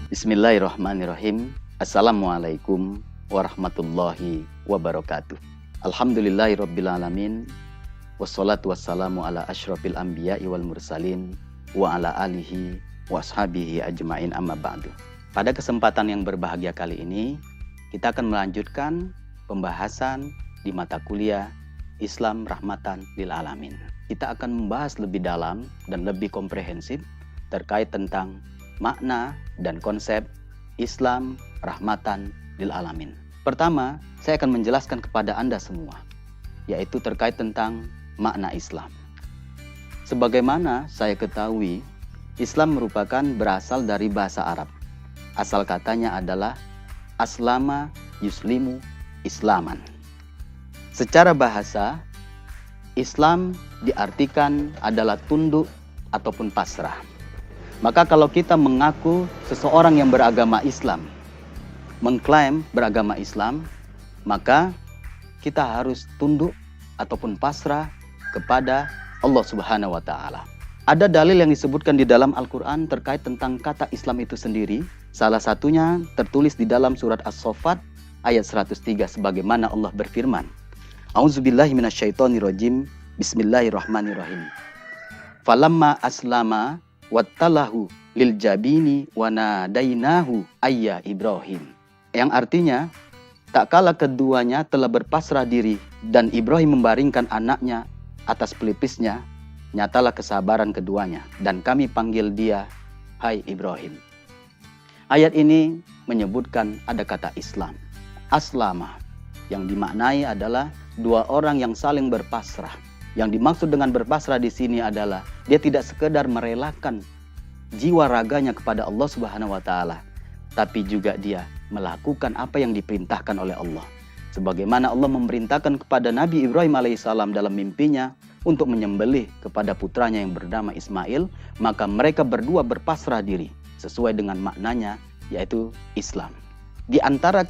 Bismillahirrahmanirrahim. Assalamualaikum warahmatullahi wabarakatuh. Alhamdulillahirrabbilalamin. Wassalatu wassalamu ala asyrafil anbiya'i wal mursalin wa ala alihi wa ashabihi ajma'in amma ba'du. Pada kesempatan yang berbahagia kali ini, kita akan melanjutkan pembahasan di mata kuliah Islam Rahmatan lil Alamin. Kita akan membahas lebih dalam dan lebih komprehensif terkait tentang makna dan konsep Islam Rahmatan lil Alamin. Pertama, saya akan menjelaskan kepada Anda semua, yaitu terkait tentang makna Islam. Sebagaimana saya ketahui, Islam merupakan berasal dari bahasa Arab. Asal katanya adalah aslama yuslimu islaman. Secara bahasa, Islam diartikan adalah tunduk ataupun pasrah. Maka kalau kita mengaku seseorang yang beragama Islam, mengklaim beragama Islam, maka kita harus tunduk ataupun pasrah kepada Allah Subhanahu wa Ta'ala. Ada dalil yang disebutkan di dalam Al-Quran terkait tentang kata Islam itu sendiri. Salah satunya tertulis di dalam surat As-Saffat ayat 103 sebagaimana Allah berfirman, A'udzubillahi minasyaitonirrajim. Bismillahirrahmanirrahim. Falamma aslama wattalahu lil jabini wa nadainahu ayya Ibrahim. Yang artinya, tak kala keduanya telah berpasrah diri dan Ibrahim membaringkan anaknya atas pelipisnya, nyatalah kesabaran keduanya dan kami panggil dia, hai Ibrahim. Ayat ini menyebutkan ada kata Islam, aslama, yang dimaknai adalah dua orang yang saling berpasrah. Yang dimaksud dengan berpasrah di sini adalah dia tidak sekedar merelakan jiwa raganya kepada Allah Subhanahu wa Ta'ala, tapi juga dia melakukan apa yang diperintahkan oleh Allah. Sebagaimana Allah memerintahkan kepada Nabi Ibrahim alaihissalam dalam mimpinya untuk menyembelih kepada putranya yang bernama Ismail, maka mereka berdua berpasrah diri sesuai dengan maknanya, yaitu Islam. Di antara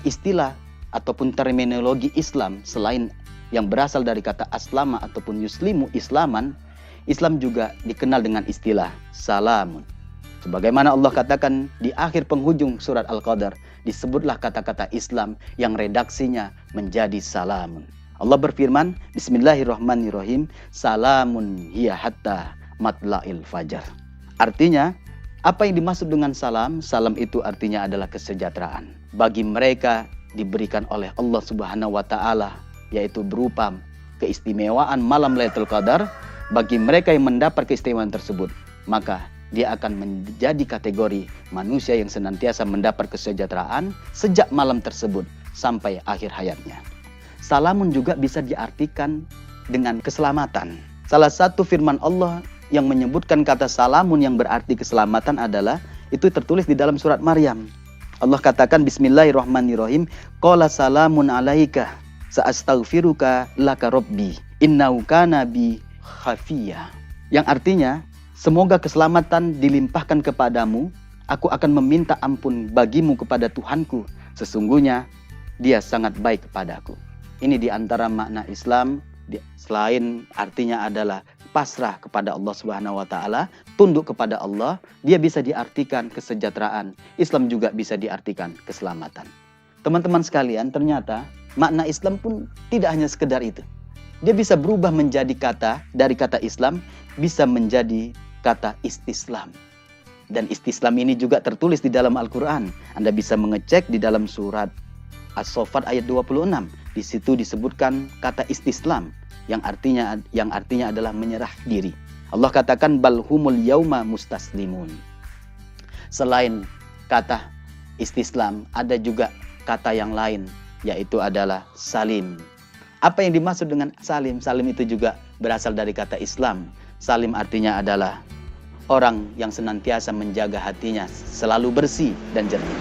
istilah ataupun terminologi Islam selain yang berasal dari kata aslama ataupun yuslimu islaman, Islam juga dikenal dengan istilah salamun. Sebagaimana Allah katakan di akhir penghujung surat Al-Qadar, disebutlah kata-kata Islam yang redaksinya menjadi salamun. Allah berfirman, Bismillahirrahmanirrahim, salamun hiya hatta matla'il fajar. Artinya, apa yang dimaksud dengan salam? Salam itu artinya adalah kesejahteraan. Bagi mereka diberikan oleh Allah Subhanahu wa Ta'ala, yaitu berupa keistimewaan malam Lailatul Qadar. Bagi mereka yang mendapat keistimewaan tersebut, maka dia akan menjadi kategori manusia yang senantiasa mendapat kesejahteraan sejak malam tersebut sampai akhir hayatnya. Salamun juga bisa diartikan dengan keselamatan. Salah satu firman Allah yang menyebutkan kata salamun yang berarti keselamatan adalah itu tertulis di dalam surat Maryam. Allah katakan Bismillahirrahmanirrahim, qala salamun alaika sa'astaghfiruka laka rabbi innahu kana bi khafiyah. Yang artinya, semoga keselamatan dilimpahkan kepadamu, aku akan meminta ampun bagimu kepada Tuhanku, sesungguhnya dia sangat baik kepadaku. Ini di antara makna Islam, selain artinya adalah pasrah kepada Allah Subhanahu wa Ta'ala, tunduk kepada Allah, dia bisa diartikan kesejahteraan. Islam juga bisa diartikan keselamatan. Teman-teman sekalian, ternyata makna Islam pun tidak hanya sekedar itu. Dia bisa berubah menjadi kata, dari kata Islam bisa menjadi kata istislam. Dan istislam ini juga tertulis di dalam Al-Quran. Anda bisa mengecek di dalam surat As-Saffat ayat 26. Di situ disebutkan kata istislam yang artinya adalah menyerah diri. Allah katakan balhumul yauma mustaslimun. Selain kata istislam, ada juga kata yang lain, yaitu adalah salim. Apa yang dimaksud dengan salim? Salim itu juga berasal dari kata Islam. Salim artinya adalah orang yang senantiasa menjaga hatinya selalu bersih dan jernih.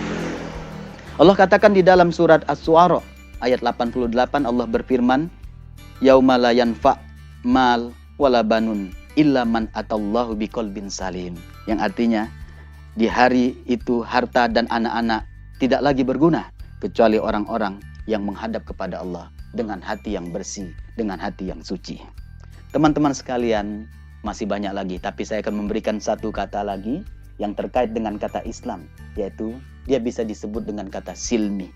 Allah katakan di dalam surat As-Su'ara ayat 88, Allah berfirman, yauma la yanfa' mal wala banun illa man atallahu biqalbin salim. Yang artinya di hari itu harta dan anak-anak tidak lagi berguna kecuali orang-orang yang menghadap kepada Allah dengan hati yang bersih, dengan hati yang suci. Teman-teman sekalian, masih banyak lagi, tapi saya akan memberikan satu kata lagi yang terkait dengan kata Islam, yaitu dia bisa disebut dengan kata silmi.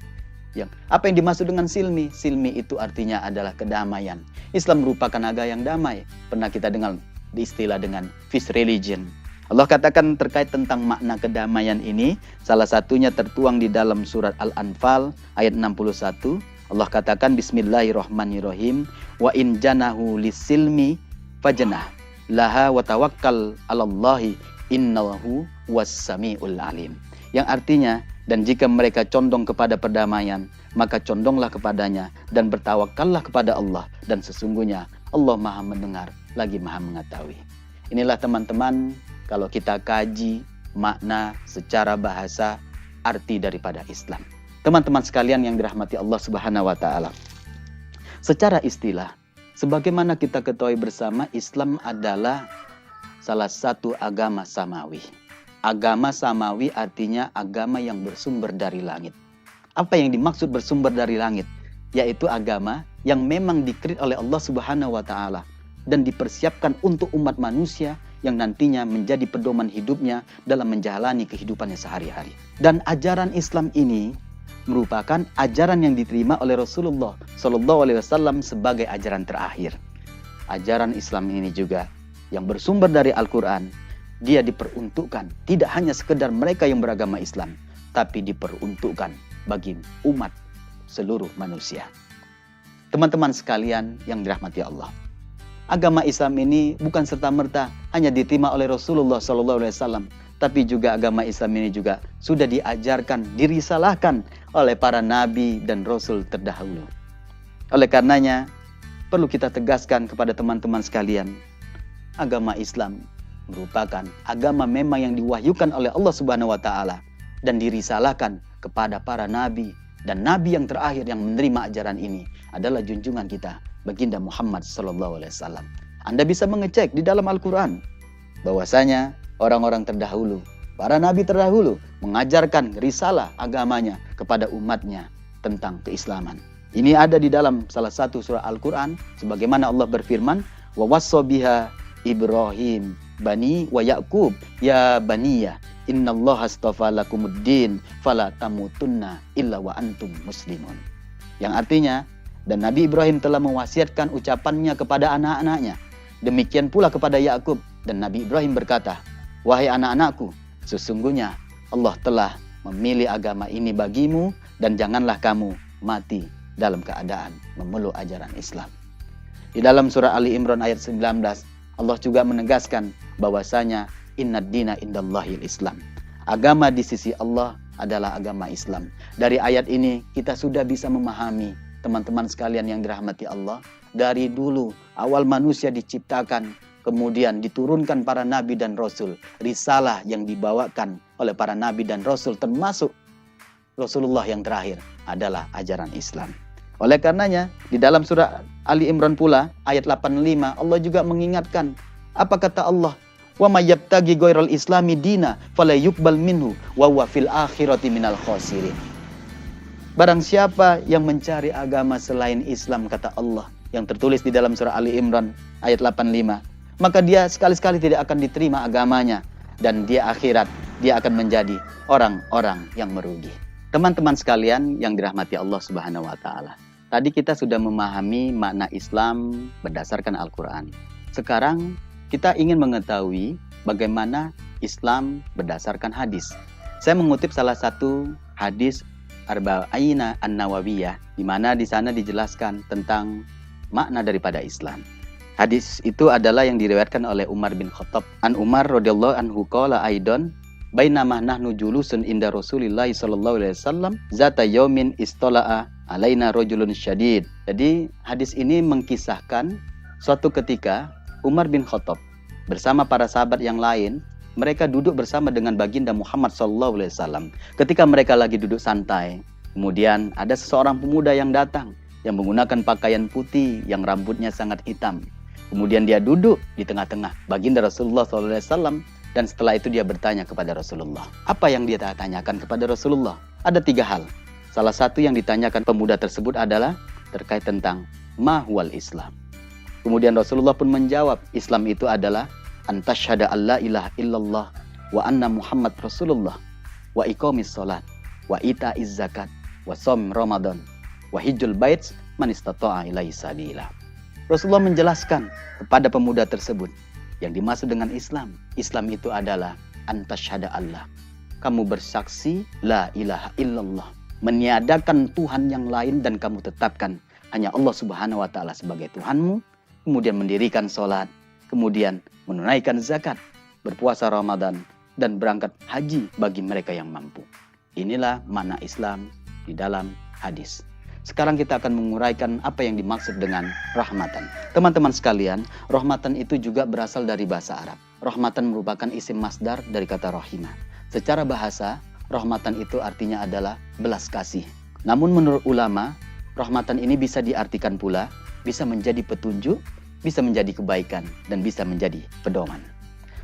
Apa yang dimaksud dengan silmi? Silmi itu artinya adalah kedamaian. Islam merupakan agama yang damai. Pernah kita dengar istilah dengan peace religion. Allah katakan terkait tentang makna kedamaian ini, salah satunya tertuang di dalam surat Al-Anfal ayat 61. Allah katakan bismillahirrahmanirrahim, wa in janahu lisilmi fajnah laha wa tawakkal 'alallahi innahu was-sami'ul alim. Yang artinya, dan jika mereka condong kepada perdamaian, maka condonglah kepadanya dan bertawakallah kepada Allah, dan sesungguhnya Allah Maha mendengar lagi Maha mengetahui. Inilah teman-teman, kalau kita kaji makna secara bahasa arti daripada Islam. Teman-teman sekalian yang dirahmati Allah Subhanahu wa taala. Secara istilah, sebagaimana kita ketahui bersama, Islam adalah salah satu agama samawi. Agama samawi artinya agama yang bersumber dari langit. Apa yang dimaksud bersumber dari langit? Yaitu agama yang memang dikreat oleh Allah Subhanahu wa taala dan dipersiapkan untuk umat manusia yang nantinya menjadi pedoman hidupnya dalam menjalani kehidupannya sehari-hari. Dan ajaran Islam ini merupakan ajaran yang diterima oleh Rasulullah Shallallahu Alaihi Wasallam sebagai ajaran terakhir. Ajaran Islam ini juga yang bersumber dari Al-Quran, dia diperuntukkan tidak hanya sekedar mereka yang beragama Islam, tapi diperuntukkan bagi umat seluruh manusia. Teman-teman sekalian yang dirahmati Allah, agama Islam ini bukan serta-merta hanya diterima oleh Rasulullah SAW, tapi juga agama Islam ini juga sudah diajarkan, dirisalahkan oleh para nabi dan rasul terdahulu. Oleh karenanya, perlu kita tegaskan kepada teman-teman sekalian, agama Islam merupakan agama memang yang diwahyukan oleh Allah Subhanahu wa taala dan dirisalahkan kepada para nabi, dan nabi yang terakhir yang menerima ajaran ini adalah junjungan kita baginda Muhammad sallallahu alaihi wasallam. Anda bisa mengecek di dalam Al-Qur'an bahwasanya orang-orang terdahulu, para nabi terdahulu mengajarkan risalah agamanya kepada umatnya tentang keislaman. Ini ada di dalam salah satu surah Al-Qur'an sebagaimana Allah berfirman, wa wassa biha Ibrahim bani wa Yaqub ya baniya innallaha astafa lakumuddin fala tamutunna illa wa antum muslimun. Yang artinya, dan Nabi Ibrahim telah mewasiatkan ucapannya kepada anak-anaknya. Demikian pula kepada Yaqub, dan Nabi Ibrahim berkata, wahai anak-anakku, sesungguhnya Allah telah memilih agama ini bagimu dan janganlah kamu mati dalam keadaan memeluk ajaran Islam. Di dalam surah Ali Imran ayat 19, Allah juga menegaskan bahwasanya innad dina indallahil Islam. Agama di sisi Allah adalah agama Islam. Dari ayat ini kita sudah bisa memahami, teman-teman sekalian yang dirahmati Allah, dari dulu awal manusia diciptakan, kemudian diturunkan para nabi dan rasul, risalah yang dibawakan oleh para nabi dan rasul termasuk Rasulullah yang terakhir adalah ajaran Islam. Oleh karenanya, di dalam surah Ali Imran pula, ayat 85, Allah juga mengingatkan, apa kata Allah? Wa may yabtaghi ghairal islami dina fala yuqbal minhu wa huwa fil akhirati minal khasirin. Barang siapa yang mencari agama selain Islam, kata Allah, yang tertulis di dalam surah Ali Imran, ayat 85, maka dia sekali-sekali tidak akan diterima agamanya, dan dia akhirat, dia akan menjadi orang-orang yang merugi. Teman-teman sekalian yang dirahmati Allah Subhanahu wa taala. Tadi kita sudah memahami makna Islam berdasarkan Al-Qur'an. Sekarang kita ingin mengetahui bagaimana Islam berdasarkan hadis. Saya mengutip salah satu hadis Arba'ina An-Nawawiyah, di mana di sana dijelaskan tentang makna daripada Islam. Hadis itu adalah yang diriwayatkan oleh Umar bin Khattab. An Umar radhiyallahu anhu qala aidan bainama nahnu julusun inda Rasulillah sallallahu alaihi wasallam zata yaumin istola'a alaina rajulun syadid. Jadi hadis ini mengkisahkan suatu ketika Umar bin Khattab bersama para sahabat yang lain, mereka duduk bersama dengan baginda Muhammad sallallahu alaihi wasallam. Ketika mereka lagi duduk santai, kemudian ada seseorang pemuda yang datang yang menggunakan pakaian putih yang rambutnya sangat hitam. Kemudian dia duduk di tengah-tengah baginda Rasulullah sallallahu alaihi wasallam. Dan setelah itu dia bertanya kepada Rasulullah. Apa yang dia tanyakan kepada Rasulullah? Ada 3 hal. Salah satu yang ditanyakan pemuda tersebut adalah terkait tentang ma huwal Islam. Kemudian Rasulullah pun menjawab, Islam itu adalah antasyhada alla ilaha illallah wa anna Muhammad Rasulullah, wa iqamis salat, wa ita'iz zakat, wa shaum Ramadan, wa hijjul bait man istata'a ilaihi sabila. Rasulullah menjelaskan kepada pemuda tersebut yang dimaksud dengan Islam. Islam itu adalah antasyhada Allah, kamu bersaksi la ilaha illallah, meniadakan Tuhan yang lain dan kamu tetapkan hanya Allah Subhanahu wa taala sebagai Tuhanmu, kemudian mendirikan sholat, kemudian menunaikan zakat, berpuasa Ramadan, dan berangkat haji bagi mereka yang mampu. Inilah makna Islam di dalam hadis. Sekarang kita akan menguraikan apa yang dimaksud dengan rahmatan. Teman-teman sekalian, rahmatan itu juga berasal dari bahasa Arab. Rahmatan merupakan isim masdar dari kata rahimah. Secara bahasa, rahmatan itu artinya adalah belas kasih. Namun menurut ulama, rahmatan ini bisa diartikan pula, bisa menjadi petunjuk, bisa menjadi kebaikan, dan bisa menjadi pedoman.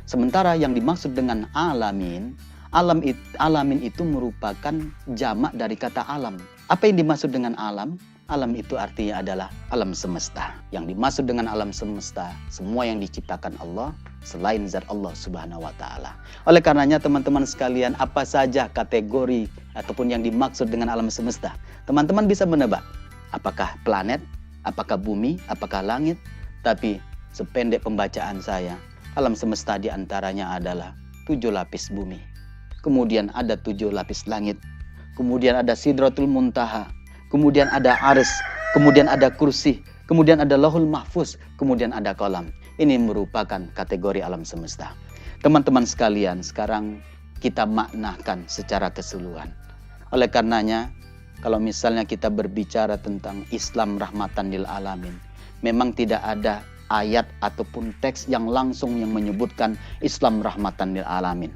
Sementara yang dimaksud dengan alamin, alamin itu merupakan jamak dari kata alam. Apa yang dimaksud dengan alam? Alam itu artinya adalah alam semesta. Yang dimaksud dengan alam semesta, semua yang diciptakan Allah selain zat Allah Subhanahu wa taala. Oleh karenanya teman-teman sekalian, apa saja kategori ataupun yang dimaksud dengan alam semesta? Teman-teman bisa menebak. Apakah planet? Apakah bumi? Apakah langit? Tapi sependek pembacaan saya, alam semesta diantaranya adalah 7 lapis bumi. Kemudian ada 7 lapis langit. Kemudian ada Sidratul Muntaha. Kemudian ada Arsy. Kemudian ada kursi. Kemudian ada Lauhul Mahfuz. Kemudian ada kolam. Ini merupakan kategori alam semesta. Teman-teman sekalian, sekarang kita maknakan secara keseluruhan. Oleh karenanya, kalau misalnya kita berbicara tentang Islam rahmatan lil alamin, memang tidak ada ayat ataupun teks yang langsung yang menyebutkan Islam rahmatan lil alamin.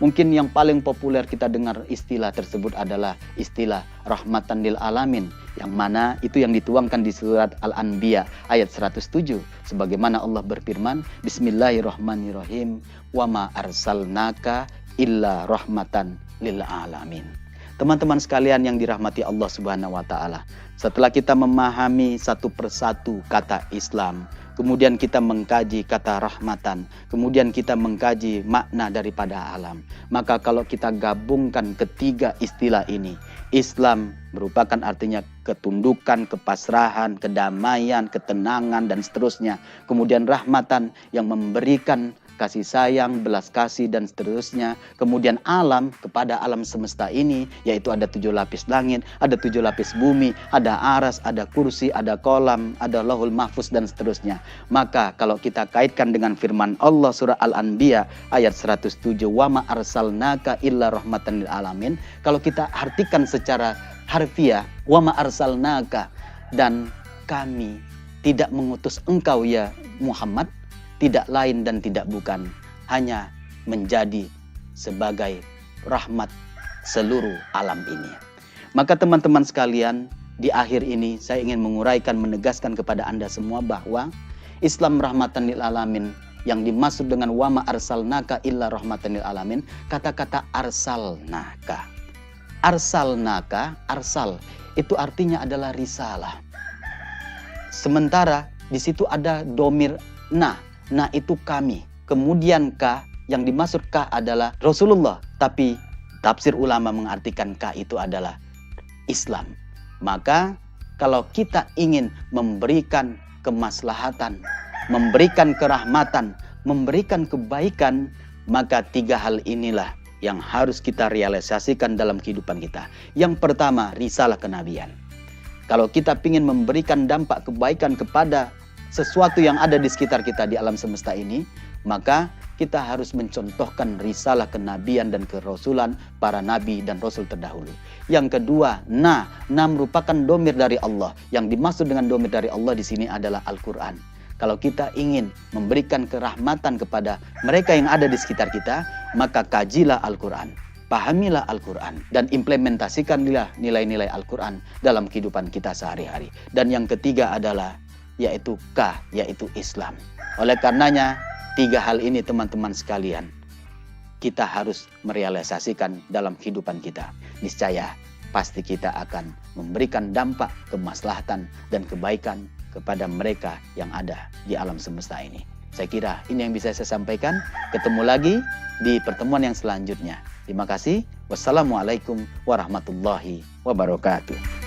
Mungkin yang paling populer kita dengar istilah tersebut adalah istilah rahmatan lil alamin, yang mana itu yang dituangkan di surat Al-Anbiya ayat 107, sebagaimana Allah berfirman, Bismillahirrahmanirrahim, wa ma arsalnaka illa rahmatan lil alamin. Teman-teman sekalian yang dirahmati Allah Subhanahu wa taala, setelah kita memahami satu persatu kata Islam, kemudian kita mengkaji kata rahmatan, kemudian kita mengkaji makna daripada alam, maka kalau kita gabungkan ketiga istilah ini, Islam merupakan artinya ketundukan, kepasrahan, kedamaian, ketenangan, dan seterusnya. Kemudian rahmatan yang memberikan kasih sayang, belas kasih, dan seterusnya. Kemudian alam, kepada alam semesta ini, yaitu ada 7 lapis langit, ada 7 lapis bumi, ada aras, ada kursi, ada kolam, ada Lauhul Mahfuz, dan seterusnya. Maka kalau kita kaitkan dengan firman Allah surah Al-Anbiya ayat 107, wa ma arsalnaka illa rahmatan lil alamin, kalau kita artikan secara harfiah, wa ma arsalnaka, dan kami tidak mengutus engkau ya Muhammad, tidak lain dan tidak bukan, hanya menjadi sebagai rahmat seluruh alam ini. Maka teman-teman sekalian, di akhir ini saya ingin menguraikan, menegaskan kepada Anda semua bahwa Islam rahmatan lil alamin yang dimaksud dengan wa ma arsalnaka illa rahmatan lil alamin, kata-kata arsalnaka. Arsalnaka, arsal itu artinya adalah risalah. Sementara di situ ada domir nah itu kami. Kemudian ka, yang dimaksud ka adalah Rasulullah. Tapi tafsir ulama mengartikan ka itu adalah Islam. Maka kalau kita ingin memberikan kemaslahatan, memberikan kerahmatan, memberikan kebaikan, maka 3 hal inilah yang harus kita realisasikan dalam kehidupan kita. Yang pertama, risalah kenabian. Kalau kita ingin memberikan dampak kebaikan kepada sesuatu yang ada di sekitar kita di alam semesta ini, maka kita harus mencontohkan risalah kenabian dan kerasulan para nabi dan rasul terdahulu. Yang kedua, na merupakan domir dari Allah. Yang dimaksud dengan domir dari Allah di sini adalah Al-Quran. Kalau kita ingin memberikan kerahmatan kepada mereka yang ada di sekitar kita, maka kajilah Al-Quran, pahamilah Al-Quran, dan implementasikanlah nilai-nilai Al-Quran dalam kehidupan kita sehari-hari. Dan yang ketiga adalah yaitu yaitu Islam. Oleh karenanya 3 hal ini teman-teman sekalian, kita harus merealisasikan dalam kehidupan kita. Niscaya pasti kita akan memberikan dampak kemaslahatan dan kebaikan kepada mereka yang ada di alam semesta ini. Saya kira ini yang bisa saya sampaikan. Ketemu lagi di pertemuan yang selanjutnya. Terima kasih. Wassalamualaikum warahmatullahi wabarakatuh.